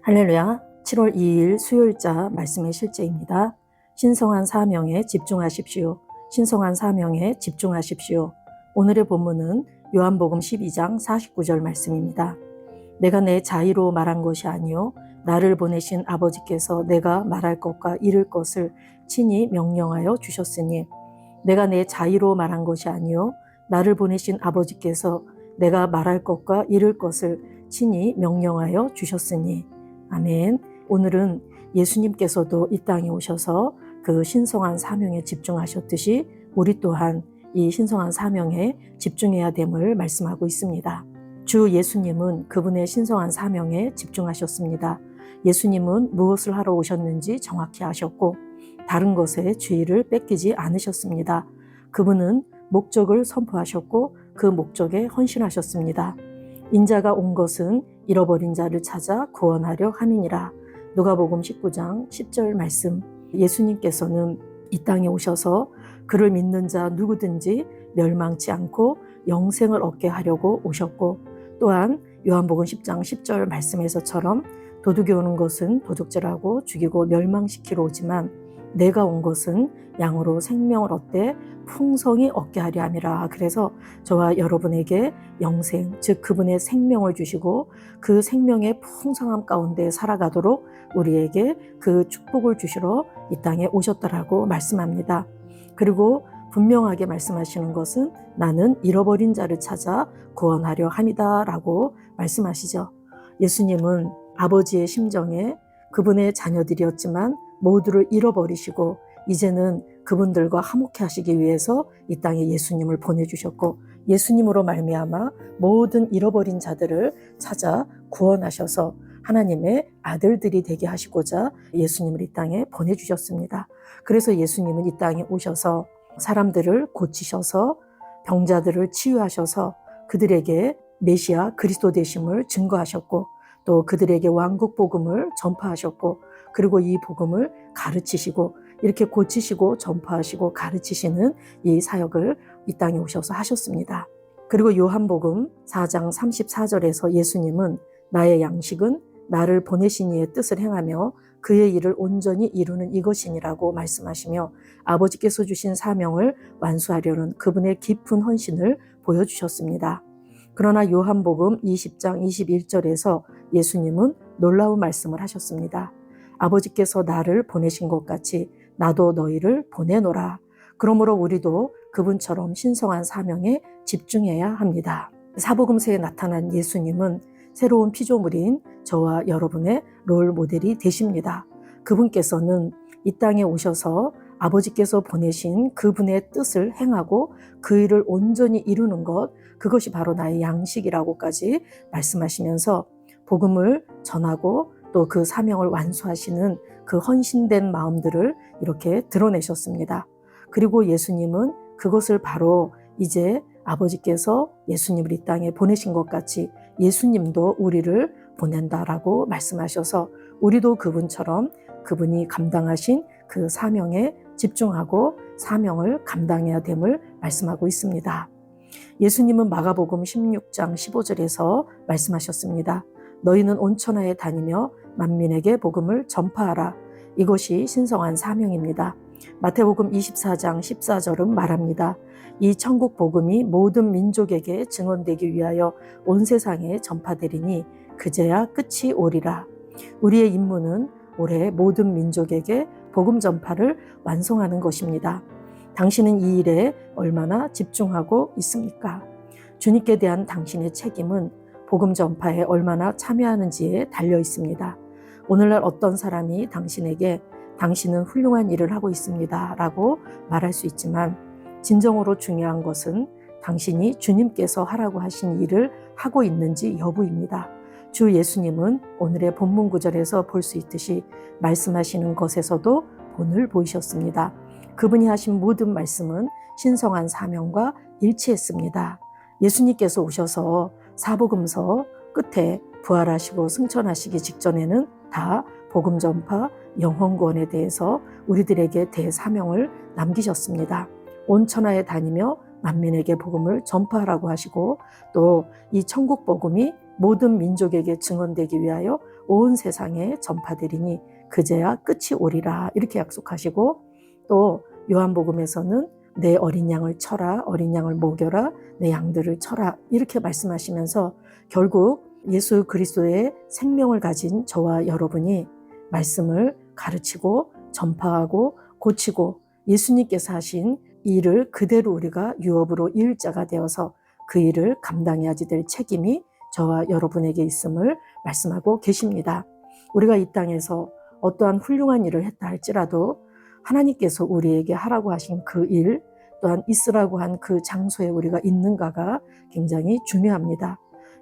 할렐루야. 7월 2일 수요일자 말씀의 실제입니다. 신성한 사명에 집중하십시오. 신성한 사명에 집중하십시오. 오늘의 본문은 요한복음 12장 49절 말씀입니다. 내가 내 자의로 말한 것이 아니요 나를 보내신 아버지께서 내가 말할 것과 이를 것을 친히 명령하여 주셨으니, 내가 내 자의로 말한 것이 아니요 나를 보내신 아버지께서 내가 말할 것과 이를 것을 친히 명령하여 주셨으니. 아멘. 오늘은 예수님께서도 이 땅에 오셔서 그 신성한 사명에 집중하셨듯이 우리 또한 이 신성한 사명에 집중해야 됨을 말씀하고 있습니다. 주 예수님은 그분의 신성한 사명에 집중하셨습니다. 예수님은 무엇을 하러 오셨는지 정확히 아셨고 다른 것에 주의를 뺏기지 않으셨습니다. 그분은 목적을 선포하셨고 그 목적에 헌신하셨습니다. 인자가 온 것은 잃어버린 자를 찾아 구원하려 함이니라. 누가복음 19장 10절 말씀. 예수님께서는 이 땅에 오셔서 그를 믿는 자 누구든지 멸망치 않고 영생을 얻게 하려고 오셨고, 또한 요한복음 10장 10절 말씀에서처럼 도둑이 오는 것은 도둑질하고 죽이고 멸망시키러 오지만 내가 온 것은 양으로 생명을 얻되 풍성히 얻게 하려 함이라. 그래서 저와 여러분에게 영생, 즉 그분의 생명을 주시고 그 생명의 풍성함 가운데 살아가도록 우리에게 그 축복을 주시러 이 땅에 오셨다라고 말씀합니다. 그리고 분명하게 말씀하시는 것은 나는 잃어버린 자를 찾아 구원하려 함이다 라고 말씀하시죠. 예수님은 아버지의 심정에 그분의 자녀들이었지만 모두를 잃어버리시고 이제는 그분들과 화목해 하시기 위해서 이 땅에 예수님을 보내주셨고, 예수님으로 말미암아 모든 잃어버린 자들을 찾아 구원하셔서 하나님의 아들들이 되게 하시고자 예수님을 이 땅에 보내주셨습니다. 그래서 예수님은 이 땅에 오셔서 사람들을 고치셔서 병자들을 치유하셔서 그들에게 메시아 그리스도 되심을 증거하셨고, 또 그들에게 왕국 복음을 전파하셨고, 그리고 이 복음을 가르치시고 이렇게 고치시고 전파하시고 가르치시는 이 사역을 이 땅에 오셔서 하셨습니다. 그리고 요한복음 4장 34절에서 예수님은 나의 양식은 나를 보내신 이의 뜻을 행하며 그의 일을 온전히 이루는 이것이니라고 말씀하시며 아버지께서 주신 사명을 완수하려는 그분의 깊은 헌신을 보여주셨습니다. 그러나 요한복음 20장 21절에서 예수님은 놀라운 말씀을 하셨습니다. 아버지께서 나를 보내신 것 같이 나도 너희를 보내노라. 그러므로 우리도 그분처럼 신성한 사명에 집중해야 합니다. 사복음서에 나타난 예수님은 새로운 피조물인 저와 여러분의 롤 모델이 되십니다. 그분께서는 이 땅에 오셔서 아버지께서 보내신 그분의 뜻을 행하고 그 일을 온전히 이루는 것, 그것이 바로 나의 양식이라고까지 말씀하시면서 복음을 전하고 또 그 사명을 완수하시는 그 헌신된 마음들을 이렇게 드러내셨습니다. 그리고 예수님은 그것을 바로 이제 아버지께서 예수님을 이 땅에 보내신 것 같이 예수님도 우리를 보낸다라고 말씀하셔서 우리도 그분처럼 그분이 감당하신 그 사명에 집중하고 사명을 감당해야 됨을 말씀하고 있습니다. 예수님은 마가복음 16장 15절에서 말씀하셨습니다. 너희는 온 천하에 다니며 만민에게 복음을 전파하라. 이것이 신성한 사명입니다. 마태복음 24장 14절은 말합니다. 이 천국 복음이 모든 민족에게 증언되기 위하여 온 세상에 전파되리니 그제야 끝이 오리라. 우리의 임무는 올해 모든 민족에게 복음 전파를 완성하는 것입니다. 당신은 이 일에 얼마나 집중하고 있습니까? 주님께 대한 당신의 책임은 복음 전파에 얼마나 참여하는지에 달려 있습니다. 오늘날 어떤 사람이 당신에게 당신은 훌륭한 일을 하고 있습니다 라고 말할 수 있지만 진정으로 중요한 것은 당신이 주님께서 하라고 하신 일을 하고 있는지 여부입니다. 주 예수님은 오늘의 본문 구절에서 볼 수 있듯이 말씀하시는 것에서도 본을 보이셨습니다. 그분이 하신 모든 말씀은 신성한 사명과 일치했습니다. 예수님께서 오셔서 사복음서 끝에 부활하시고 승천하시기 직전에는 다 복음 전파, 영혼 구원에 대해서 우리들에게 대사명을 남기셨습니다. 온 천하에 다니며 만민에게 복음을 전파하라고 하시고 또 이 천국 복음이 모든 민족에게 증언되기 위하여 온 세상에 전파되리니 그제야 끝이 오리라 이렇게 약속하시고, 또 요한복음에서는 내 어린 양을 쳐라, 어린 양을 먹여라, 내 양들을 쳐라 이렇게 말씀하시면서 결국 예수 그리스도의 생명을 가진 저와 여러분이 말씀을 가르치고 전파하고 고치고 예수님께서 하신 일을 그대로 우리가 유업으로 이을 자가 되어서 그 일을 감당해야지 될 책임이 저와 여러분에게 있음을 말씀하고 계십니다. 우리가 이 땅에서 어떠한 훌륭한 일을 했다 할지라도 하나님께서 우리에게 하라고 하신 그 일, 또한 있으라고 한 그 장소에 우리가 있는가가 굉장히 중요합니다.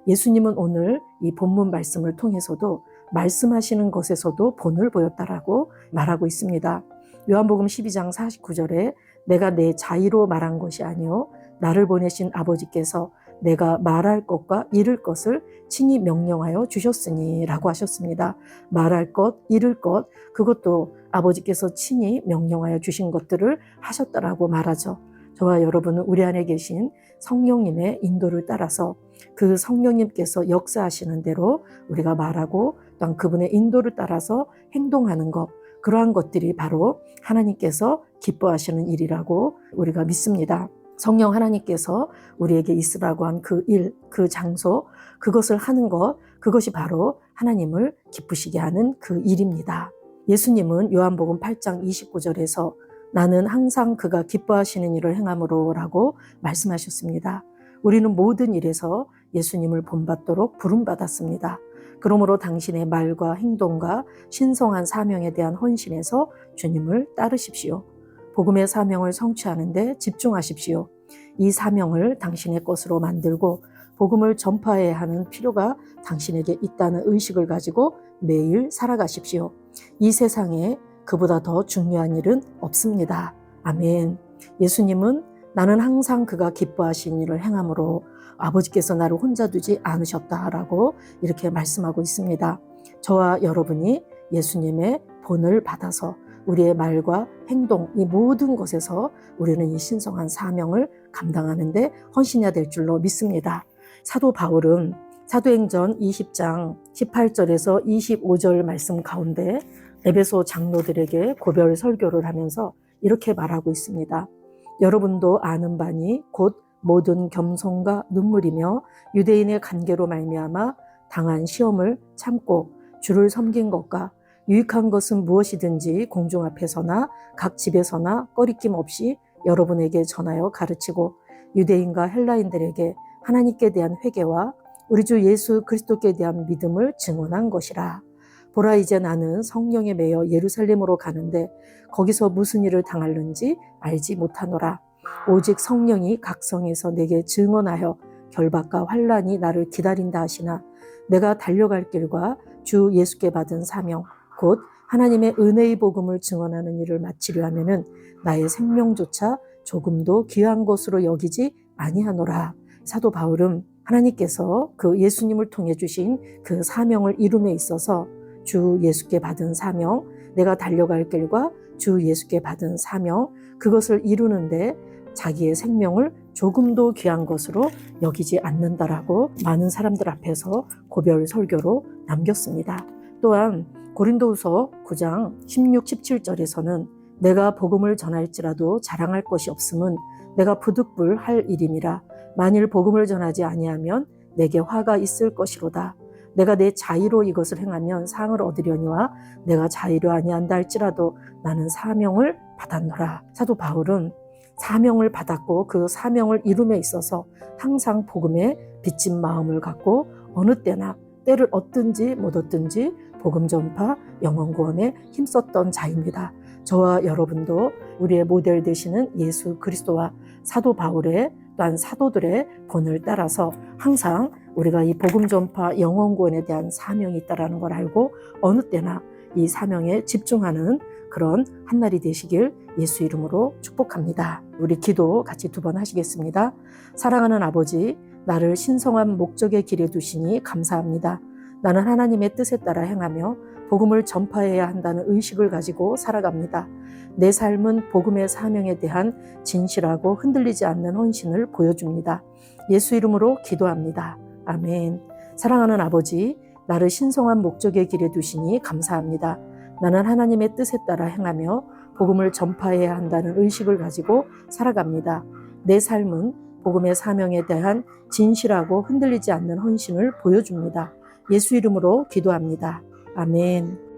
예수님은 오늘 이 본문 말씀을 통해서도 말씀하시는 것에서도 본을 보였다라고 말하고 있습니다. 요한복음 12장 49절에 내가 내 자의로 말한 것이 아니요 나를 보내신 아버지께서 내가 말할 것과 이룰 것을 친히 명령하여 주셨으니 라고 하셨습니다. 말할 것, 이룰 것, 그것도 아버지께서 친히 명령하여 주신 것들을 하셨다라고 말하죠. 저와 여러분은 우리 안에 계신 성령님의 인도를 따라서 그 성령님께서 역사하시는 대로 우리가 말하고 또한 그분의 인도를 따라서 행동하는 것, 그러한 것들이 바로 하나님께서 기뻐하시는 일이라고 우리가 믿습니다. 성령 하나님께서 우리에게 있으라고 한 그 일, 그 장소, 그것을 하는 것, 그것이 바로 하나님을 기쁘시게 하는 그 일입니다. 예수님은 요한복음 8장 29절에서 나는 항상 그가 기뻐하시는 일을 행함으로 라고 말씀하셨습니다. 우리는 모든 일에서 예수님을 본받도록 부름받았습니다. 그러므로 당신의 말과 행동과 신성한 사명에 대한 헌신에서 주님을 따르십시오. 복음의 사명을 성취하는 데 집중하십시오. 이 사명을 당신의 것으로 만들고 복음을 전파해야 하는 필요가 당신에게 있다는 의식을 가지고 매일 살아가십시오. 이 세상에 그보다 더 중요한 일은 없습니다. 아멘. 예수님은 나는 항상 그가 기뻐하신 일을 행함으로 아버지께서 나를 혼자 두지 않으셨다라고 이렇게 말씀하고 있습니다. 저와 여러분이 예수님의 본을 받아서 우리의 말과 행동, 이 모든 것에서 우리는 이 신성한 사명을 감당하는 데 헌신해야 될 줄로 믿습니다. 사도 바울은 사도행전 20장 18절에서 25절 말씀 가운데 에베소 장로들에게 고별 설교를 하면서 이렇게 말하고 있습니다. 여러분도 아는 바니 곧 모든 겸손과 눈물이며 유대인의 관계로 말미암아 당한 시험을 참고 주를 섬긴 것과 유익한 것은 무엇이든지 공중 앞에서나 각 집에서나 꺼리낌 없이 여러분에게 전하여 가르치고 유대인과 헬라인들에게 하나님께 대한 회개와 우리 주 예수 그리스도께 대한 믿음을 증언한 것이라. 보라 이제 나는 성령에 매여 예루살렘으로 가는데 거기서 무슨 일을 당할는지 알지 못하노라. 오직 성령이 각성에서 내게 증언하여 결박과 환난이 나를 기다린다 하시나 내가 달려갈 길과 주 예수께 받은 사명 곧 하나님의 은혜의 복음을 증언하는 일을 마치려 하면은 나의 생명조차 조금도 귀한 것으로 여기지 아니하노라. 사도 바울은 하나님께서 그 예수님을 통해 주신 그 사명을 이룸에 있어서 주 예수께 받은 사명, 내가 달려갈 길과 주 예수께 받은 사명, 그것을 이루는데 자기의 생명을 조금도 귀한 것으로 여기지 않는다라고 많은 사람들 앞에서 고별 설교로 남겼습니다. 또한 고린도후서 9장 16, 17절에서는 내가 복음을 전할지라도 자랑할 것이 없음은 내가 부득불할 일임이라. 만일 복음을 전하지 아니하면 내게 화가 있을 것이로다. 내가 내 자의로 이것을 행하면 상을 얻으려니와 내가 자의로 아니한다 할지라도 나는 사명을 받았노라. 사도 바울은 사명을 받았고 그 사명을 이룸에 있어서 항상 복음에 빚진 마음을 갖고 어느 때나 때를 얻든지 못 얻든지 복음 전파, 영혼 구원에 힘썼던 자입니다. 저와 여러분도 우리의 모델 되시는 예수 그리스도와 사도 바울의 또한 사도들의 본을 따라서 항상 우리가 이 복음 전파, 영혼 구원에 대한 사명이 있다는 걸 알고 어느 때나 이 사명에 집중하는 그런 한날이 되시길 예수 이름으로 축복합니다. 우리 기도 같이 2번 하시겠습니다. 사랑하는 아버지, 나를 신성한 목적의 길에 두시니 감사합니다. 나는 하나님의 뜻에 따라 행하며 복음을 전파해야 한다는 의식을 가지고 살아갑니다. 내 삶은 복음의 사명에 대한 진실하고 흔들리지 않는 헌신을 보여줍니다. 예수 이름으로 기도합니다. 아멘. 사랑하는 아버지, 나를 신성한 목적의 길에 두시니 감사합니다. 나는 하나님의 뜻에 따라 행하며 복음을 전파해야 한다는 의식을 가지고 살아갑니다. 내 삶은 복음의 사명에 대한 진실하고 흔들리지 않는 헌신을 보여줍니다. 예수 이름으로 기도합니다. 아멘.